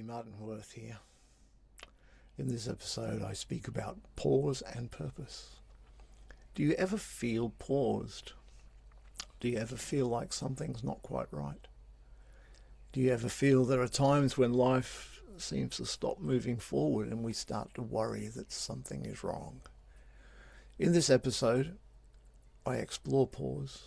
Martin Worth here. In this episode I speak about pause and purpose. Do you ever feel paused? Do you ever feel like something's not quite right? Do you ever feel there are times when life seems to stop moving forward and we start to worry that something is wrong? In this episode I explore pause.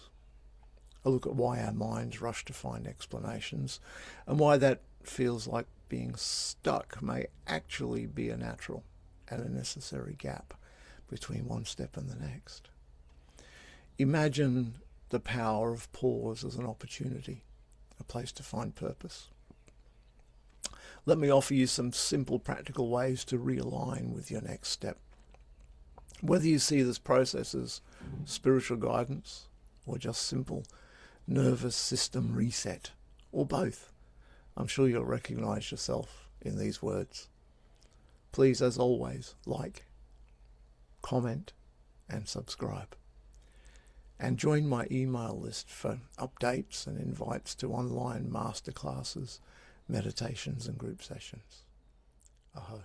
I look at why our minds rush to find explanations and why that feels like being stuck may actually be a natural and a necessary gap between one step and the next. Imagine the power of pause as an opportunity, a place to find purpose. Let me offer you some simple practical ways to realign with your next step. Whether you see this process as spiritual guidance or just simple nervous system reset, or both, I'm sure you'll recognize yourself in these words. Please, as always, like, comment, and subscribe. And join my email list for updates and invites to online masterclasses, meditations, and group sessions. Aho.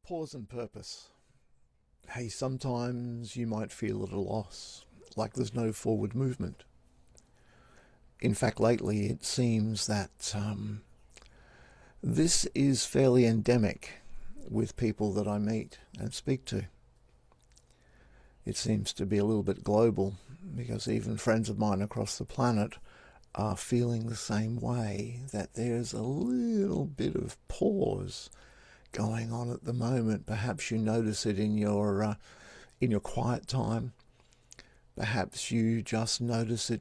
Pause and purpose. Hey, sometimes you might feel at a loss, like there's no forward movement. In fact, lately it seems that this is fairly endemic with people that I meet and speak to. It seems to be a little bit global because even friends of mine across the planet are feeling the same way, that there's a little bit of pause going on at the moment. Perhaps you notice it in your quiet time. Perhaps you just notice it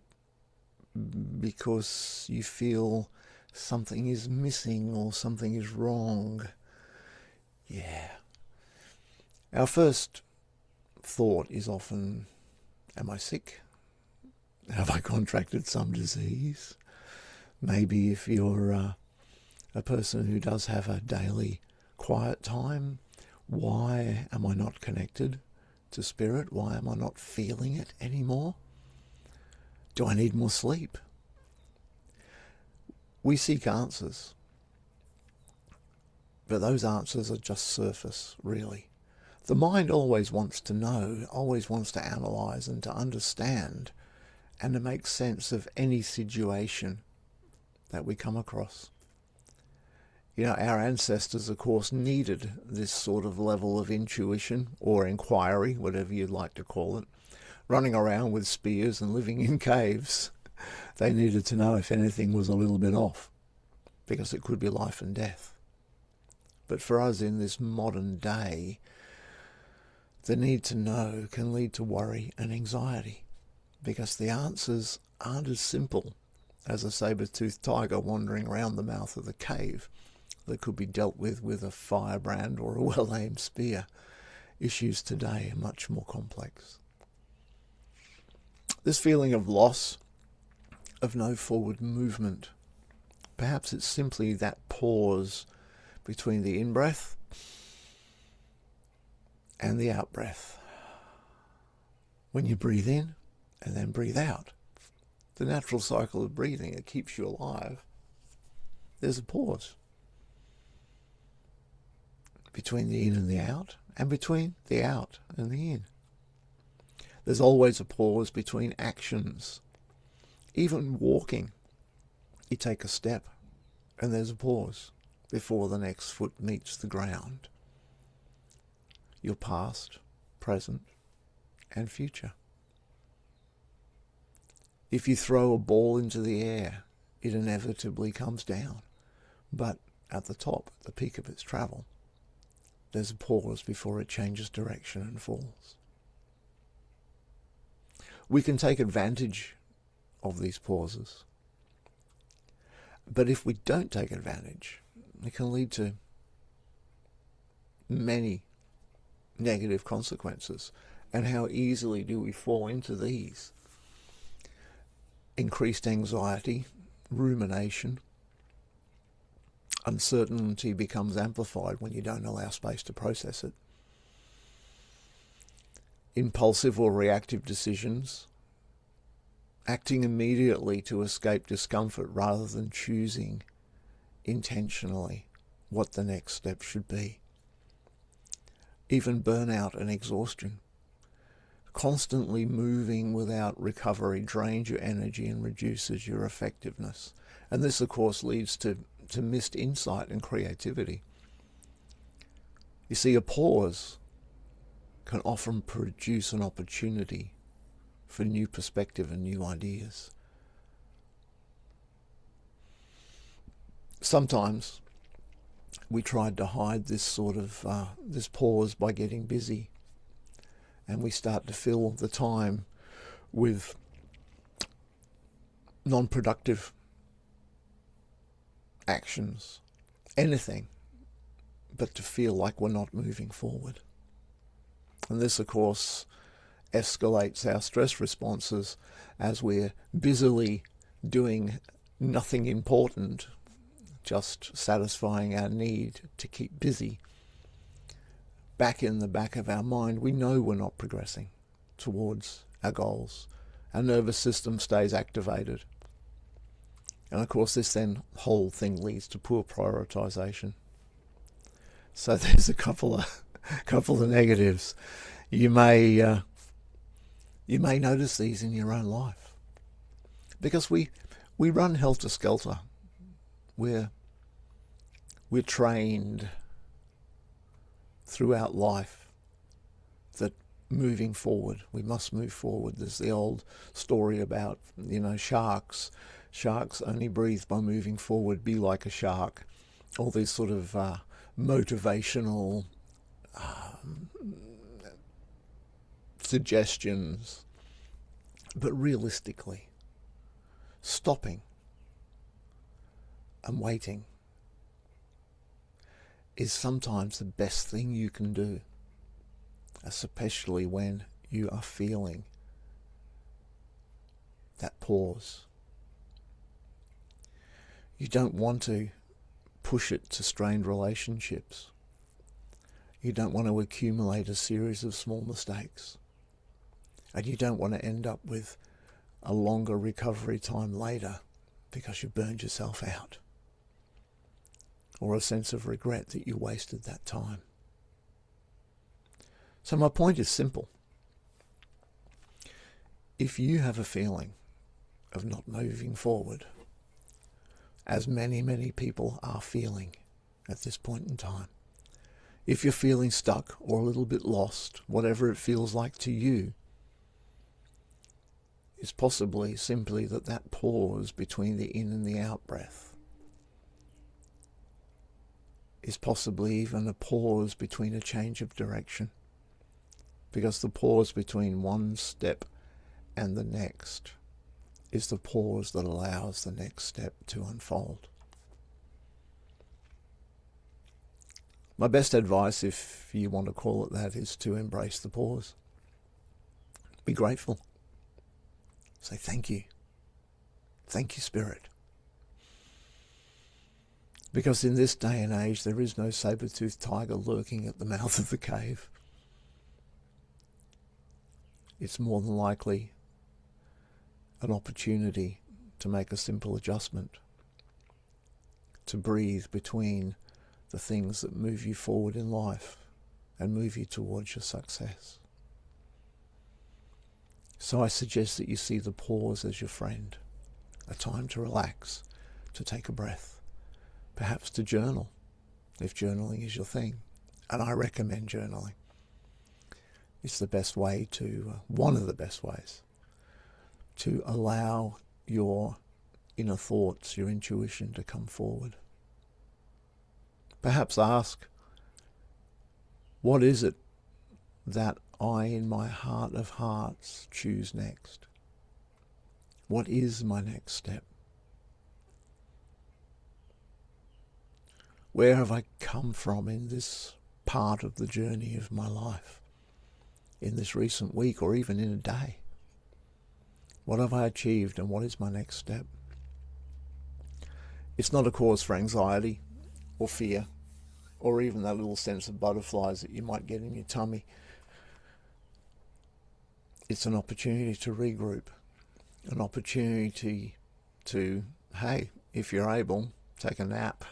because you feel something is missing or something is wrong. Yeah. Our first thought is often, am I sick? Have I contracted some disease? Maybe if you're a person who does have a daily quiet time, why am I not connected to spirit? Why am I not feeling it anymore? Do I need more sleep? We seek answers, but those answers are just surface, really. The mind always wants to know, always wants to analyze and to understand and to make sense of any situation that we come across. You know, our ancestors, of course, needed this sort of level of intuition or inquiry, whatever you'd like to call it, running around with spears and living in caves. They needed to know if anything was a little bit off, because it could be life and death. But for us in this modern day, the need to know can lead to worry and anxiety, because the answers aren't as simple as a saber-toothed tiger wandering around the mouth of the cave that could be dealt with a firebrand or a well-aimed spear. Issues today are much more complex. This feeling of loss, of no forward movement, perhaps it's simply that pause between the in-breath and the out-breath. When you breathe in and then breathe out, the natural cycle of breathing, it keeps you alive. There's a pause between the in and the out, and between the out and the in. There's always a pause between actions. Even walking, you take a step and there's a pause before the next foot meets the ground. Your past, present, and future. If you throw a ball into the air, it inevitably comes down. But at the top, at the peak of its travel, there's a pause before it changes direction and falls. We can take advantage of these pauses. But if we don't take advantage, it can lead to many negative consequences. And how easily do we fall into these? Increased anxiety, rumination. Uncertainty becomes amplified when you don't allow space to process it. Impulsive or reactive decisions, acting immediately to escape discomfort rather than choosing intentionally what the next step should be. Even burnout and exhaustion. Constantly moving without recovery drains your energy and reduces your effectiveness. And this, of course, leads to missed insight and creativity. You see, a pause can often produce an opportunity for new perspective and new ideas. Sometimes we tried to hide this sort of this pause by getting busy, and we start to fill the time with non-productive actions, anything but to feel like we're not moving forward. And this, of course, escalates our stress responses as we're busily doing nothing important, just satisfying our need to keep busy. Back in the back of our mind, we know we're not progressing towards our goals. Our nervous system stays activated. And of course, this then whole thing leads to poor prioritization. So there's a couple of negatives. You may notice these in your own life, because we run helter skelter. We're trained throughout life that moving forward, we must move forward. There's the old story about, sharks. Sharks only breathe by moving forward. Be like a shark. All these sort of motivational suggestions. But realistically, stopping and waiting is sometimes the best thing you can do, especially when you are feeling that pause. You don't want to push it to strained relationships. You don't want to accumulate a series of small mistakes. And you don't want to end up with a longer recovery time later because you burned yourself out, or a sense of regret that you wasted that time. So my point is simple. If you have a feeling of not moving forward, as many people are feeling at this point in time, if you're feeling stuck or a little bit lost, whatever it feels like to you, it's possibly simply that pause between the in and the out breath is possibly even a pause between a change of direction, because the pause between one step and the next is the pause that allows the next step to unfold. My best advice, if you want to call it that, is to embrace the pause. Be grateful. Say thank you. Thank you, Spirit. Because in this day and age, there is no saber-toothed tiger lurking at the mouth of the cave. It's more than likely an opportunity to make a simple adjustment, to breathe between the things that move you forward in life and move you towards your success. So I suggest that you see the pause as your friend, a time to relax, to take a breath, perhaps to journal, if journaling is your thing. And I recommend journaling. It's the best way to, one of the best ways, to allow your inner thoughts, your intuition to come forward. Perhaps ask, what is it that I, in my heart of hearts, choose next? What is my next step? Where have I come from in this part of the journey of my life, in this recent week or even in a day? What have I achieved and what is my next step? It's not a cause for anxiety or fear or even that little sense of butterflies that you might get in your tummy. It's an opportunity to regroup, an opportunity to, hey, if you're able, Take a nap.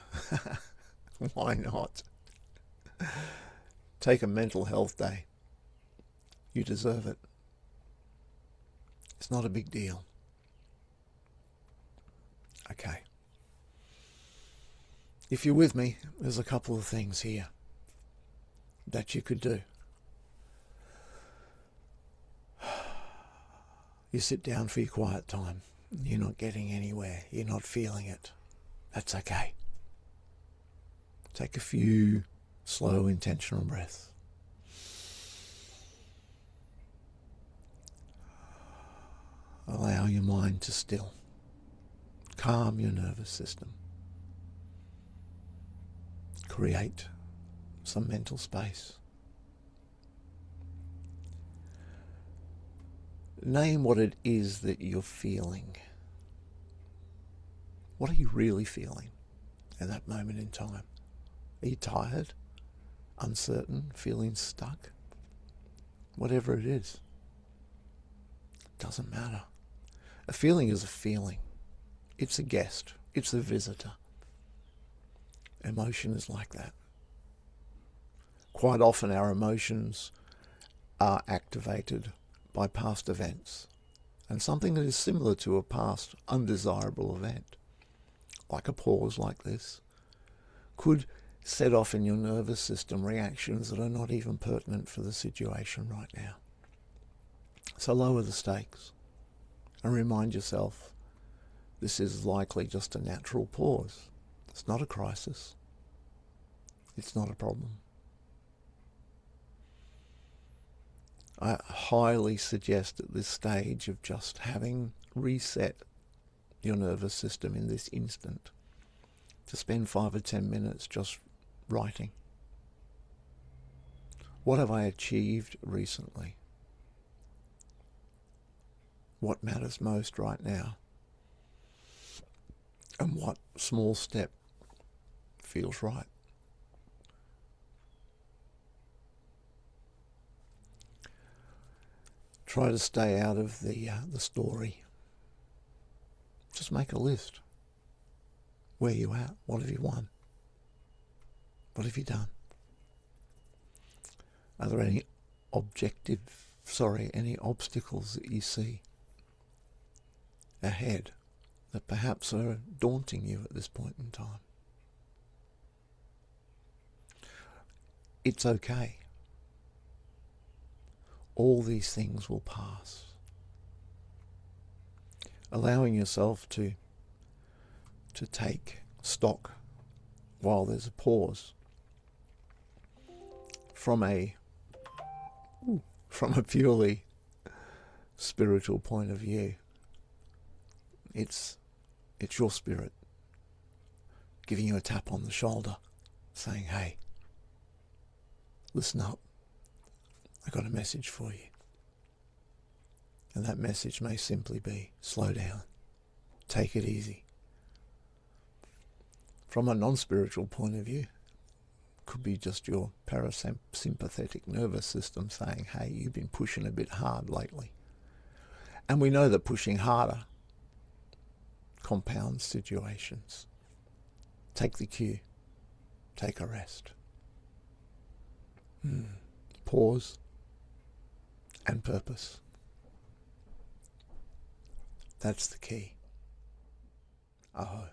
Why not? Take a mental health day. You deserve it. It's not a big deal. Okay. If you're with me, there's a couple of things here that you could do. You sit down for your quiet time. You're not getting anywhere. You're not feeling it. That's okay. Take a few slow, intentional breaths. Allow your mind to still. Calm your nervous system. Create some mental space. Name what it is that you're feeling. What are you really feeling at that moment in time? Are you tired, uncertain, feeling stuck? Whatever it is, it doesn't matter. A feeling is a feeling. It's a guest. It's a visitor. Emotion is like that. Quite often our emotions are activated by past events, and something that is similar to a past undesirable event, like a pause like this, could set off in your nervous system reactions that are not even pertinent for the situation right now. So lower the stakes and remind yourself this is likely just a natural pause. It's not a crisis. It's not a problem. I highly suggest at this stage of just having reset your nervous system in this instant to spend 5 or 10 minutes just writing. What have I achieved recently? What matters most right now? And what small step feels right? Try to stay out of the story. Just make a list. Where are you at? What have you won? What have you done? Are there any any obstacles that you see ahead that perhaps are daunting you at this point in time? It's okay. All these things will pass. Allowing yourself to take stock while there's a pause from a purely spiritual point of view. It's your spirit giving you a tap on the shoulder, saying, hey, listen up. I got a message for you. And that message may simply be, slow down. Take it easy. From a non-spiritual point of view, could be just your parasympathetic nervous system saying, hey, you've been pushing a bit hard lately. And we know that pushing harder compounds situations. Take the cue. Take a rest. Pause and purpose. That's the key. Aho.